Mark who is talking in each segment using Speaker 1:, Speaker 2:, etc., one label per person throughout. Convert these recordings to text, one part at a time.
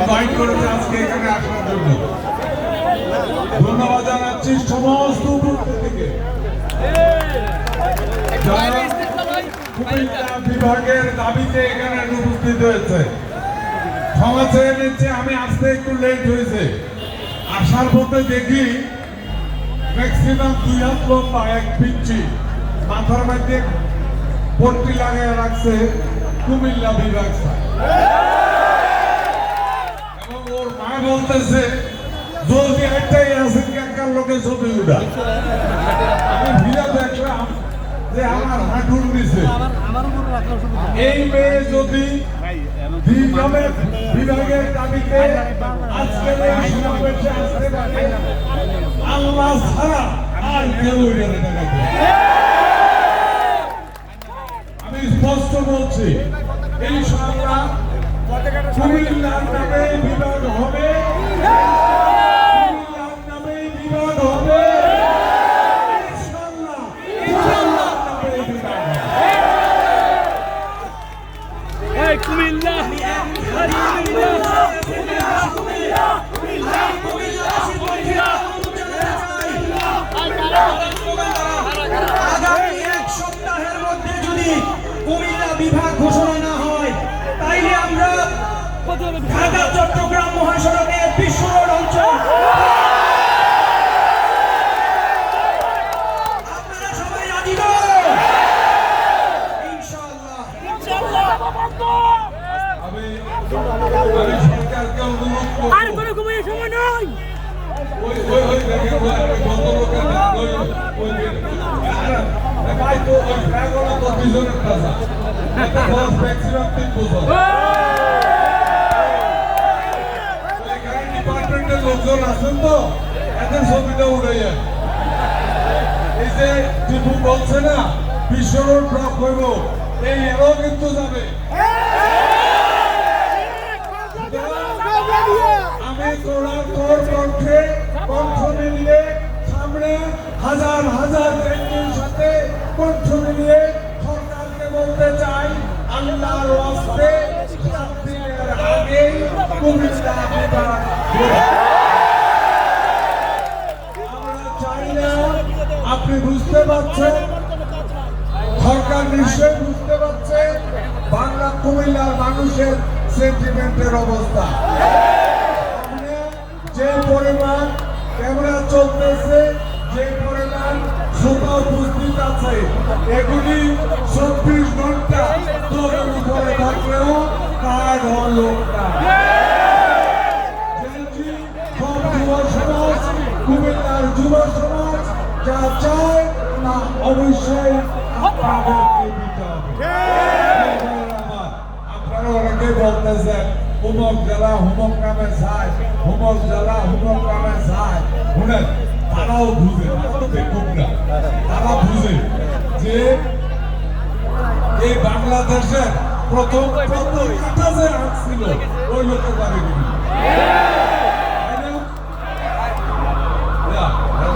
Speaker 1: Invite করেছে আজকে এখানে আসার জন্য। ধন্যবাদ জানাচ্ছি সমস্ত উপস্থিতিকে যারা কুমিল্লা বিভাগের দাবিতে এখানে উপস্থিত হয়েছে। ক্ষমা চেয়ে নিচ্ছে, আমি আসতে একটু লেট হয়েছে। আসার পথে দেখি ম্যাক্সিমাম 2 হাত লম্বা এক পিচ্ছি মাথার মধ্যে পট্টি লাগিয়ে রাখছে কুমিল্লা বিভাগ এবং ওর মা বলতেছে জলদি একটাই আছেন কাকার লোকে ছবি উঠা। আমি ভিড়া দেখলাম যে আমার হাঁটুর নিচে। এই মেয়ে যদি বিভাগের দাবিতে আজকের এই সমাবেশে আসতে পারে, আল্লাহ ছাড়া আর কেউ এখানে দেখাবে। আমি স্পষ্ট বলছি, ইনশাআল্লাহ কুমিল্লার নামে বিভাগ হবে, কুমিল্লার নামে বিভাগ হবে, ইনশাআল্লাহ কুমিল্লার নামে বিভাগ হবে।
Speaker 2: এই কুমিল্লা
Speaker 3: আগামী 1 সপ্তাহের মধ্যে যদি কুমিল্লা বিভাগ ঘোষণা না হয়, তাইলে আমরা ঢাকা চট্টগ্রাম মহাসড়কের বিশ্ব রোড অঞ্চল আপনারা সবাই রাজি তো? ইনশাআল্লাহ।
Speaker 1: আমি সরকারকে অনুরোধ করব,
Speaker 2: আর কোনো ঘুমিয়ে সময় নাই।
Speaker 1: ওই দেখেন ভদ্রলোকের ভাই তো ওই ফ্ল্যাগওয়ালা তো দুজনের কাছে একটা বস ম্যাক্সিমাম 3 বছর। এখানে ডিপার্টমেন্টের লোকজন আছেন তো, এদের ছবিটা উড়াইয়া এই যে টিপু বলছে না বিশ্ব রোড ব্লক হইব, এই এরাও কিন্তু যাবে। আমি তোর কণ্ঠে কণ্ঠ মিলিয়ে সামনে হাজার হাজার ব্যক্তির সাথে কণ্ঠ মিলিয়ে সরকারকে বলতে চাই, আল্লাহর ওয়াস্তে 7 দিনের আগেই কুমিল্লা বিভাগ। আমরা চাই না, আপনি বুঝতে পারছেন, সরকার নিশ্চয়ই বুঝতে পারছে বাংলা কুমিল্লার মানুষের সেন্টিমেন্টের অবস্থা। যে পরিমাণ ক্যামেরা চলতেছে, যে পরিমাণ শ্রোতা উপস্থিত আছে, এগুলি 24 ঘন্টা তোদের উপরে থাকলেও কাজ হলো না। সব যুব সমাজ, কুমিল্লার যুব সমাজ যা চায় তা অবশ্যই আপনাদেরকে দিতে হবে। আপনারা অনেকে বলতেছেন হুমক জেলা হুমক নামে যায়, হুমক জেলা হুমক নামে যায়। শুনেন, তারাও বুঝে, তারা তো বেকুব না, তারা বুঝে যে এই বাংলাদেশের প্রথম কাটা যে আসছিল ওই লোকের বাড়ি কিন্তু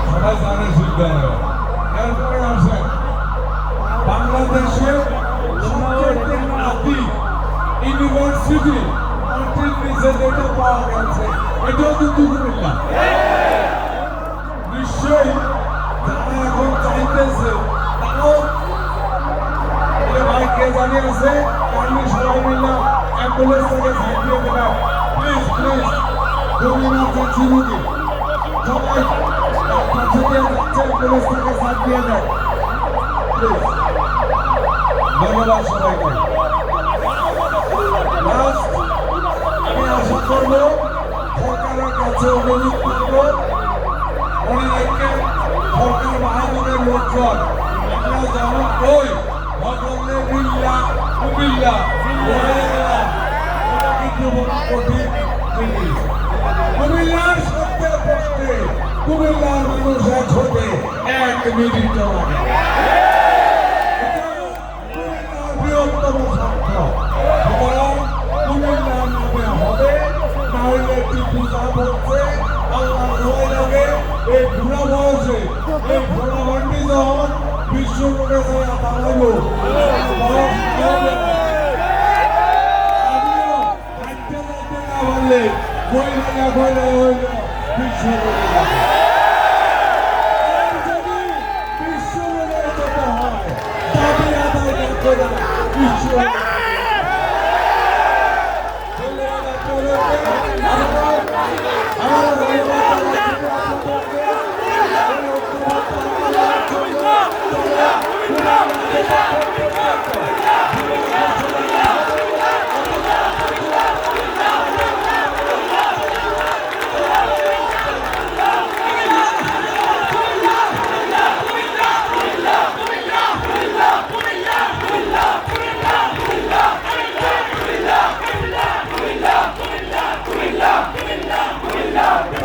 Speaker 1: সবাই জানে সিদ্ধান্ত। এরপরে আসেন বাংলাদেশের সবচেয়ে আদি ইউনিভার্সিটি মাটির নিচে যেটা পাওয়া গেছে, এটাও কিন্তু কুমিল্লা। নিশ্চয়ই যারা এখন চাইতেছে তারাও ভাই কে জানিয়েছে, আমি সবাই মিললাম অ্যাম্বুলেন্স থেকে সাইড দিয়ে দেবেন, প্লিজ প্লিজ। রবীন্দ্রনাথ যাচ্ছি রুগী, সবাই পাশে দিয়ে যাচ্ছে, অ্যাম্বুলেন্স থেকে সাইড দিয়ে দেন প্লিজ। ধন্যবাদ সবাইকে। আমি আশা করব সরকারের কাছে অনুরোধ করব, অনেকে সরকার বাহাদুরের লোকজন আমরা যেমন ওই ভদ্রলে বিল্লা কুমিল্লা এটা কিন্তু বড় কঠিন জিনিস। কুমিল্লার সত্যের প্রশ্নে কুমিল্লার মানুষ এক হতে 1 মিনিট লাগে। কুমিল্লার বৃহত্তম স্বার্থ, সুতরাং কুমিল্লার নামে হবে, নাহলে টিপু যা বলছে আল্লাহ ভয় লাগে। এই বুড়া বয়সে এই ঘোড়া ভান্ডি যখন বিশ্ব রোডে যায় দাঁড়াইলো, আমিও হাঁটতে যাইতে না করলে মহিলারা হইল বিশ্ব রোডে যাবে। আর যদি বিশ্ব রোডে যেতে হয় দাবি আদায় করতে বিশ্ব